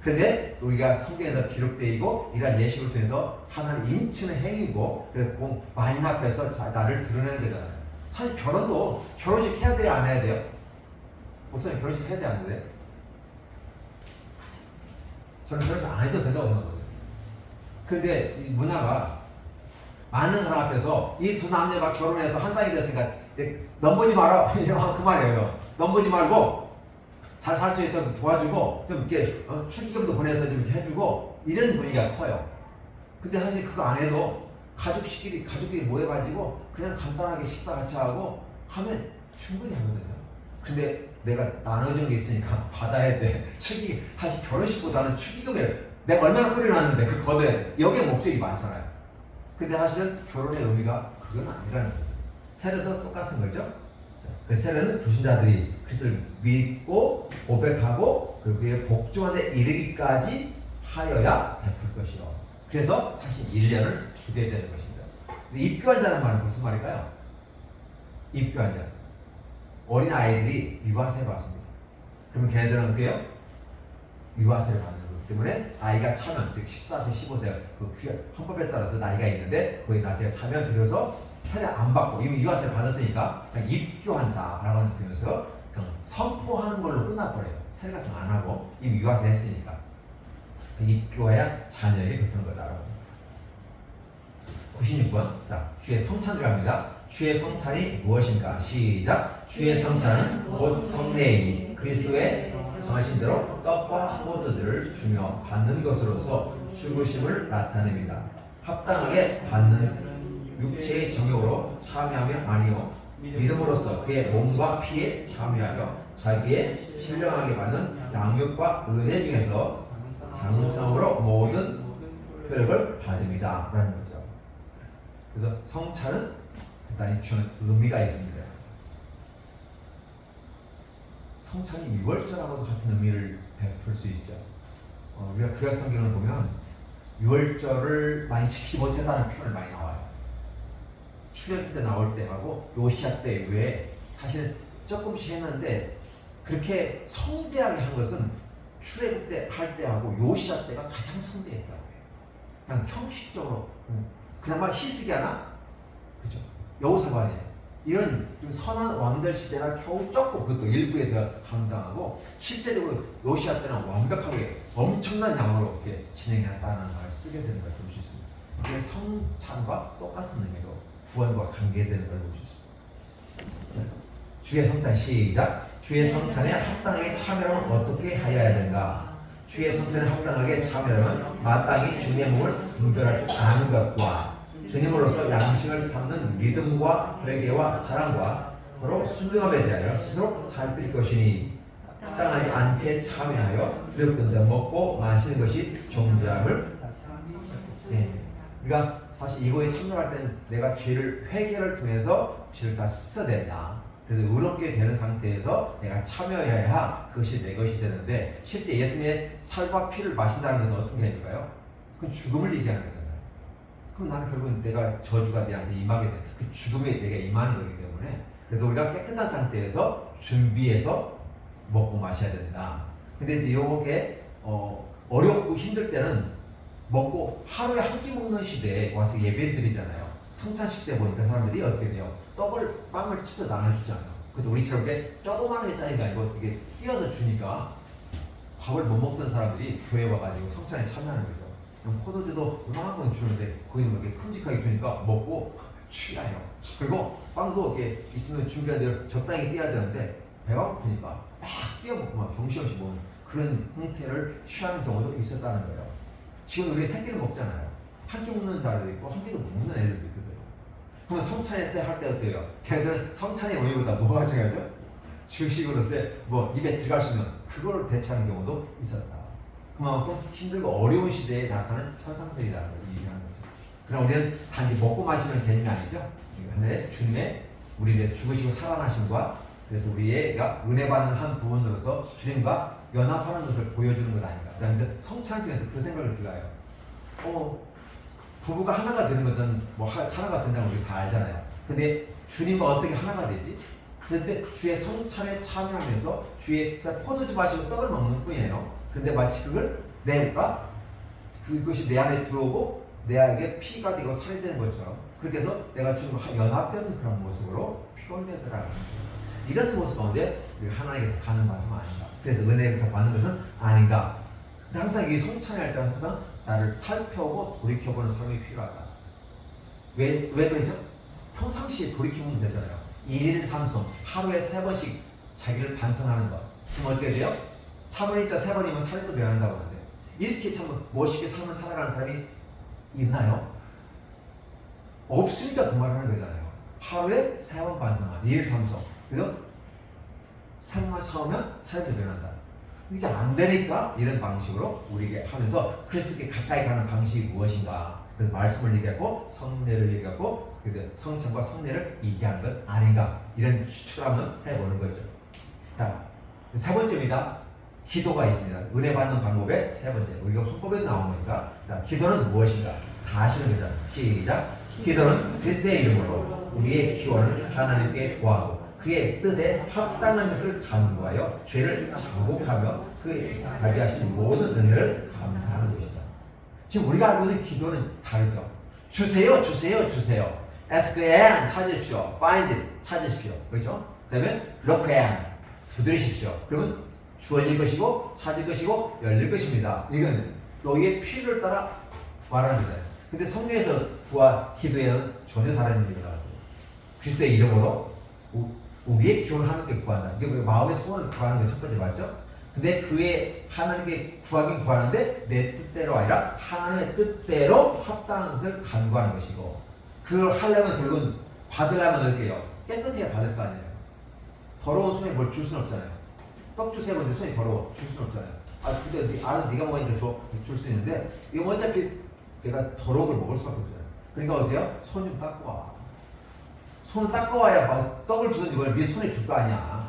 근데 우리가 성경에서 기록되어 있고 이러한 예식을 통해서 하나를 인치는 행위고, 그래서 만인 앞에서 나를 드러내는 거잖아요. 사실 결혼도 결혼식 해야 돼요, 안 해야 돼요? 목사님 결혼식 해야 돼, 안 돼? 저는 결혼식 안 해도 된다고 생각하거든요. 근데 이 문화가 많은 사람 앞에서 이 두 남녀가 결혼해서 한 쌍이 됐으니까 넘보지 마라 그 말이에요. 넘보지 말고 잘 살 수 있도록 도와주고 좀 이렇게 축의금도 보내서 좀 이렇게 해주고 이런 분위기가 커요. 근데 사실 그거 안 해도 가족끼리 모여가지고 그냥 간단하게 식사 같이 하고 하면 충분히 하거든요. 근데 내가 나눠준 게 있으니까 받아야 돼. 사실 결혼식보다는 축의금에 내가 얼마나 뿌려놨는데 그 거둬야 여기에 목적이 많잖아요. 근데 사실은 결혼의 의미가 그건 아니라는 거죠. 세례도 똑같은 거죠. 그 세례는 불신자들이 그리스도를 믿고 고백하고 그의 복종한 데 이르기까지 하여야 베풀 것이요. 그래서 다시 1년을 주게 되는 것입니다. 입교한 자는 말은 무슨 말일까요? 입교한 자. 어린 아이들이 유아세를 받습니다. 그러면 걔네들은 어때요? 유아세를 받는 거기 때문에 아이가 차면, 즉 14세, 15세 그 헌법에 따라서 나이가 있는데 거기 나이가 차면 들여서 세례 안 받고 이미 유아세를 받았으니까 그냥 입교한다라고 하는 표현에서 그냥 선포하는 걸로 끝나버려요. 세례 같은 거 안 하고 이미 유아세 했으니까 입교해야 자녀에게 베푸는 거다라고. 96번. 자, 주의 성찬 들어갑니다. 주의 성찬이 무엇인가? 시작. 주의 성찬은 곧 성례이니 그리스도의 정하신 대로 떡과 포도들을 주며 받는 것으로서 죽으심을 나타냅니다. 합당하게 받는 육체의 정욕으로 참여하며 아니요 믿음으로써 그의 몸과 피에 참여하여 자기의 신령하게 받는 양육과 은혜 중에서 장성으로 모든 효력을 받습니다. 라는 거죠. 그래서 성찬은 대단히 주는 의미가 있습니다. 성찬이 유월절하고도 같은 의미를 베풀 수 있죠. 우리가 구약 성경을 보면 유월절을 많이 지키지 못했다는 표현을 많이 나와요. 출애굽 때 나올 때하고 요시야 때 외에 사실 조금씩 했는데 그렇게 성대하게 한 것은 출애굽 때 할 때하고 요시야 때가 가장 성대했다고 해요. 그냥 형식적으로 그나마 희스기 하나, 그죠? 여호사밧이에요. 이런 좀 선한 왕들 시대나 겨우 조금 그것도 일부에서 감당하고 실제적으로 요시야 때는 완벽하게 엄청난 양으로 이렇게 진행했다는 말을 쓰게 되는 걸 볼 수 있습니다. 이게 성찬과 똑같은 의미로 구원과 관계되는 걸 볼 수 있습니다. 주의 성찬 시작. 주의 성찬에 합당하게 참여하면 어떻게 하여야 되는가? 주의 성찬에 합당하게 참여하면 마땅히 주님의 몸을 분별할 줄 아는 것과 주님으로서 양식을 삼는 믿음과 회개와 사랑과 서로 순종함에 대하여 스스로 살필 것이니 합당하지 않게 참여하여 주력근대 먹고 마시는 것이 정죄함을. 그러니까 사실 이거에 참여할 때는 내가 죄를 회개를 통해서 죄를 다 씻어야 된다. 그래서 의롭게 되는 상태에서 내가 참여해야 그것이 내 것이 되는데 실제 예수님의 살과 피를 마신다는 것은 어떤 개념일까요? 그건 죽음을 얘기하는 거잖아요. 그럼 나는 결국은 내가 저주가 내한테 임하게 돼. 그 죽음에 내가 임하는 거기 때문에 그래서 우리가 깨끗한 상태에서 준비해서 먹고 마셔야 된다. 근데 이게 어렵고 힘들 때는 먹고 하루에 한 끼 먹는 시대에 와서 예배를 드리잖아요. 성찬식 때 보니까 사람들이 어떻게 돼요? 빵을 치서 나눠주잖아요. 근데 우리처럼 이렇게 조그만 했다는 게 아니고 이게 띄어서 주니까 밥을 못 먹던 사람들이 교회 와가지고 성찬에 참여하는 거죠. 그럼 포도주도 요만한 건 주는데 거기서 이렇게 큼직하게 주니까 먹고 취해요. 그리고 빵도 이렇게 있으면 준비한 대로 적당히 띄어야 되는데 배가 고프니까 막 띄어 먹고 막 정신없이 먹는 그런 형태를 취하는 경우도 있었다는 거예요. 지금 우리 세 끼를 먹잖아요. 한 끼 먹는 날도 있고 한 끼도 못 먹는 애들도 있거든요. 그러면 성찬회 때 할 때 어때요? 걔네들은 성찬의 의미보다 뭐가 중요하죠? 주식으로서 뭐 입에 들어갈 수 있는 그거를 대체하는 경우도 있었다. 그만큼 힘들고 어려운 시대에 나타나는 현상들이라는 걸 얘기하는 거죠. 그럼 우리는 단지 먹고 마시는 개념이 아니죠. 하나의 주님의 우리를 죽으시고 살아나심과 그래서 우리가 은혜 받는 한 부분으로서 주님과 연합하는 것을 보여주는 것 아닌가. 그다음에 성찬을 통해서 그 생각을 들어요. 부부가 하나가 되는 것은 뭐 하나가 된다고 우리 다 알잖아요. 근데 주님과 어떻게 하나가 되지? 그런데 주의 성찬에 참여하면서 주의 포도주 마시고 떡을 먹는 뿐이에요. 근데 마치 그걸 내가 그것이 내 안에 들어오고 내 안에 피가 되고 살이 되는 것처럼 그렇게 해서 내가 주님과 연합되는 그런 모습으로 표현되더라고요. 이런 모습 가운데 하나님께 가는 것은 아닌가. 그래서 은혜를 더 받는 것은 아닌가. 근데 항상 이 성찬을 할 때는 항상 나를 살펴보고 돌이켜보는 삶이 필요하다. 왜 그러죠? 평상시에 돌이켜보면 되잖아요. 1일 3성, 하루에 3번씩 자기를 반성하는 것. 그럼 어떻게 돼요? 차분히자 3번이면 살도 변한다고 하는데 이렇게 참 멋있게 삶을 살아가는 사람이 있나요? 없으니까 그 말을 하는 거잖아요. 하루에 3번 반성한 1일 3성. 그래서 3번만 참으면 살도 변한다. 이게 안 되니까 이런 방식으로 우리에게 하면서 그리스도께 가까이 가는 방식이 무엇인가? 그래서 말씀을 얘기하고 성례를 얘기하고 그래서 성찬과 성례를 얘기한 것 아닌가 이런 추측을 한번 해보는 거죠. 자, 세 번째입니다. 기도가 있습니다. 은혜 받는 방법의 세 번째. 우리가 헌법에도 나온 거니까. 자, 기도는 무엇인가? 다 하시는 거죠. 시작. 기도는 그리스도의 이름으로 우리의 기원을 하나님께 구하고 그의 뜻에 합당한 것을 간구하여 죄를 자복하며 그의 자비하신 모든 은혜를 감사하는 것이다. 지금 우리가 알고 있는 기도는 다르죠. 주세요, 주세요, 주세요. Ask and 찾으십시오. Find it 찾으십시오. 그렇죠? 그러면 Look and 두드리십시오. 그러면 주어질 것이고 찾을 것이고 열릴 것입니다. 이건 너희의 필요를 따라 구하라는 거예요. 근데 성경에서 구하 기도에는 전혀 다른 의미가 나와요. 그리스도의 이름으로 우리의 기원을 하나님께 구한다. 이게 마음의 소원을 구하는 게 첫 번째 맞죠? 근데 그의 하나님께 구하긴 구하는데 내 뜻대로 아니라 하나님의 뜻대로 합당한 것을 간구하는 것이고 그걸 하려면 결국은 받으려면 어떻게 해요? 깨끗해야 받을 거 아니에요. 더러운 손에 뭘 줄 수는 없잖아요. 떡 주세요 근데 손이 더러워 줄 수는 없잖아요. 아 근데 알아서 네가 먹으니까 줄 수 있는데 이거 어차피 내가 더러운 걸 먹을 수밖에 없잖아요. 그러니까 어때요? 손 좀 닦고 와. 손을 닦고 와야 막 떡을 주든지 뭘 네 손에 줄 거 아니야.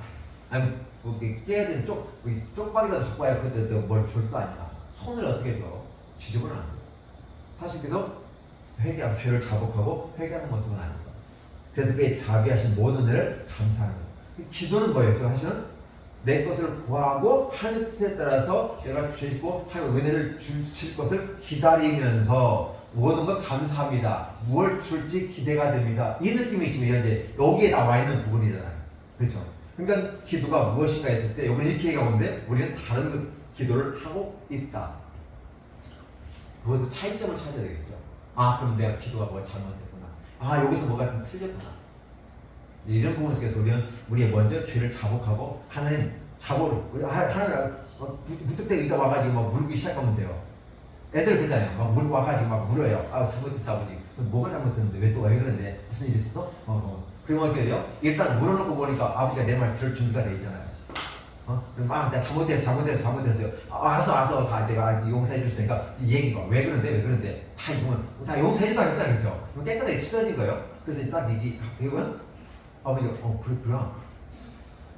아니 뭐 깨야 되는 쪽박이라도 갖고 와야 그때 뭘 줄 거 아니야. 손을 어떻게 줘? 지저분은 안 돼. 사실 그래서 회개하고 죄를 자복하고 회개하는 모습은 아닙니다. 그래서 그의 자비하신 모든 일을 감사하는 거예요. 기도는 뭐예요? 사실은 내 것을 구하고 하나님 뜻에 따라서 내가 죄 짓고 하나님 은혜를 주실 것을 기다리면서 모든 것 감사합니다. 무엇을 줄지 기대가 됩니다. 이 느낌이 지금 현재 여기에 나와 있는 부분이잖아요. 그렇죠? 그러니까 기도가 무엇인가 했을 때 여기는 이렇게 얘기하는데 우리는 다른 기도를 하고 있다. 그것도 차이점을 찾아야 되겠죠. 아 그럼 내가 기도가 뭐가 잘못됐구나. 아 여기서 뭐가 좀 틀렸구나. 이런 부분 속에서 우리의 먼저 죄를 자복하고 하나님 자복을 하나님 무턱대고 와가지고 막 물기 시작하면 돼요. 애들 그러잖아요. 막 물 와가지고 막 물어요. 아 잘못했어 아버지. 뭐가 잘못했는데 왜 그러는데 무슨 일 있었어? 그러면 어떻게 돼요? 일단 물어놓고 보니까 아버지가 내 말 들을 준비가 돼 있잖아요. 그럼 막 내가 잘못했어요. 알았어 다 내가 용서해 줄 테니까 이 얘기가 왜 그런데 다 이거면 다 용서해주다 했잖아요. 그렇죠? 깨끗하게 찢어진 거예요. 그래서 딱 얘기하면 아버지가 그렇구나.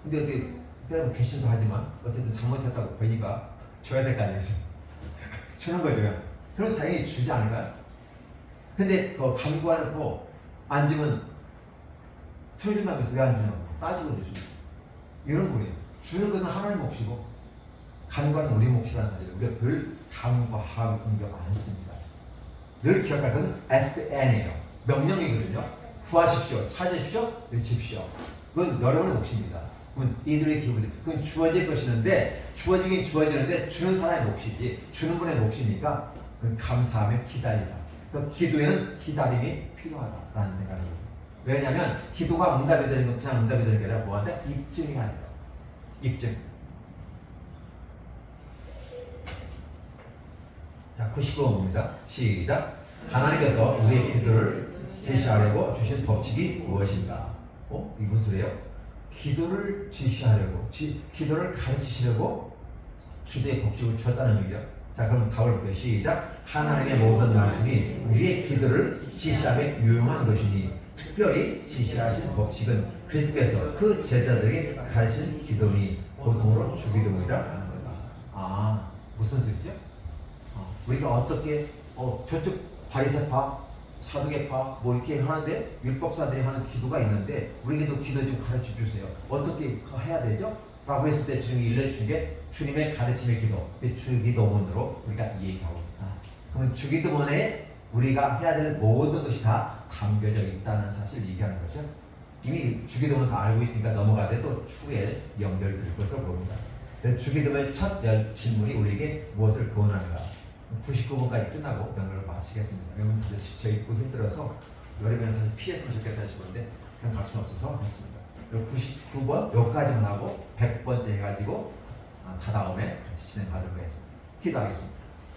근데 어떻게 사람은 괘씸도 하지만 어쨌든 잘못했다고 보니까 줘야 될 거 아니겠죠. 주는 거죠. 그럼 당연히 주지 않을까요? 근데 그 간구하고 안 주면 틀어준다면서 왜 안 주냐고 따지고 주죠. 이런 거예요. 주는 것은 하나님 몫이고 간구하는 우리 몫이라는 사실을 우리가 늘 간구하고 공격 안 했습니다. 늘 기억할 것은 ask and이에요. 명령이거든요. 구하십시오, 찾으십시오, 외칩시오. 그건 여러분의 몫입니다. 그러면 이들의 기분이 그건 주어질 것이는데 주어지긴 주어지는데 주는 사람의 몫이지 주는 분의 몫이니까 그건 감사하며 기다리다. 그 기도에는 기다림이 필요하다라는 생각입니다. 왜냐하면 기도가 응답이 되는 건 그냥 응답이 되는 게 아니라 뭐한테 입증이 아니에요. 입증. 자, 99번입니다. 시작. 하나님께서 우리의 기도를 지시하려고 주신 법칙이 무엇인가? 이 무슨 소리예요? 기도를 지시하려고, 기도를 가르치시려고 기도의 법칙을 주었다는 얘기죠. 자, 그럼 답을 볼게요. 시작. 하나님의 모든 말씀이 우리의 기도를 지시하며 유용한 것이니 특별히 지시하신 법칙은 그리스도께서 그 제자들에게 가르친 기도니 보통으로 주기도문이라 하는 거다. 아, 무슨 소리죠? 우리가 어떻게 저쪽 바리새파, 사두개파 뭐 이렇게 하는데 율법사들이 하는 기도가 있는데 우리에게도 기도 좀 가르쳐 주세요. 어떻게 해야 되죠? 라고 했을 때 주님이 일러주신 게 주님의 가르침의 기도, 주기도문으로 우리가 얘기하고 있다. 그러면 주기도문에 우리가 해야 될 모든 것이 다 담겨져 있다는 사실을 얘기하는 거죠. 이미 주기도문 다 알고 있으니까 넘어가되 또 추후에 연결될 것으로 봅니다. 주기도문의 첫 질문이 우리에게 무엇을 구원하는가? 99번까지 끝나고 연결을 마치겠습니다. 여러분 다들 지쳐있고 힘들어서 여름에는 사실 피했으면 좋겠다 싶었는데 그냥 갈 수는 없어서 했습니다. 그리고 99번 여기까지만 하고 100번째 해가지고 다 다음에 같이 진행하도록 하겠습니다. 기도하겠습니다.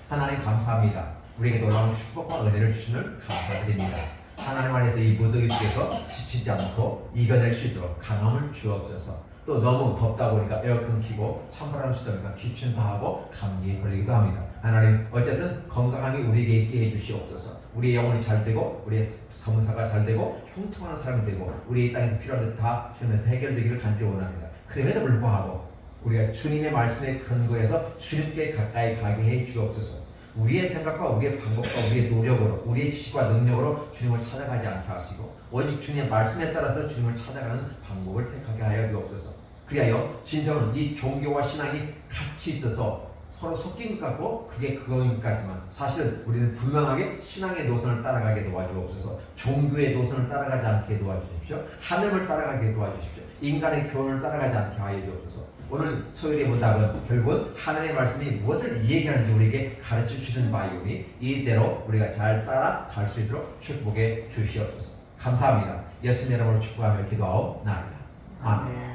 하나님 감사합니다. 우리에게 놀라운 축복과 은혜를 주시는 감사드립니다. 하나님 안에서 이 무더기 속에서 지치지 않고 이겨낼 수 있도록 강함을 주옵소서. 또 너무 덥다 보니까 에어컨 켜고 찬바람 쐬니까 기침도 하고 감기에 걸리기도 합니다. 하나님 어쨌든 건강함이 우리에게 있게 해주시옵소서. 우리의 영혼이 잘 되고 우리의 사무사가 잘 되고 형통하는 사람이 되고 우리의 땅에서 필요한 것 다 주님에서 해결되기를 간절히 원합니다. 그럼에도 불구하고 우리가 주님의 말씀에 근거해서 주님께 가까이 가게 해 주옵소서. 우리의 생각과 우리의 방법과 우리의 노력으로 우리의 지식과 능력으로 주님을 찾아가지 않게 하시고 오직 주님의 말씀에 따라서 주님을 찾아가는 방법을 택하게 하여 주옵소서. 그리하여 진정은 이 종교와 신앙이 같이 있어서 서로 섞인 것 같고 그게 그거인 것 같지만 사실은 우리는 분명하게 신앙의 노선을 따라가게 도와주옵소서. 종교의 노선을 따라가지 않게 도와주십시오. 하늘을 따라가게 도와주십시오. 인간의 교훈을 따라가지 않게 하여 주옵소서. 오늘 소율의 문답은 결국은 하나님의 말씀이 무엇을 얘기하는지 우리에게 가르쳐 주시는 바이오니 이대로 우리가 잘 따라갈 수 있도록 축복해 주시옵소서. 감사합니다. 예수님 이름으로 축복하며 기도하옵나이다. 아멘.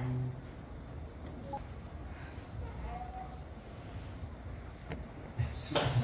네,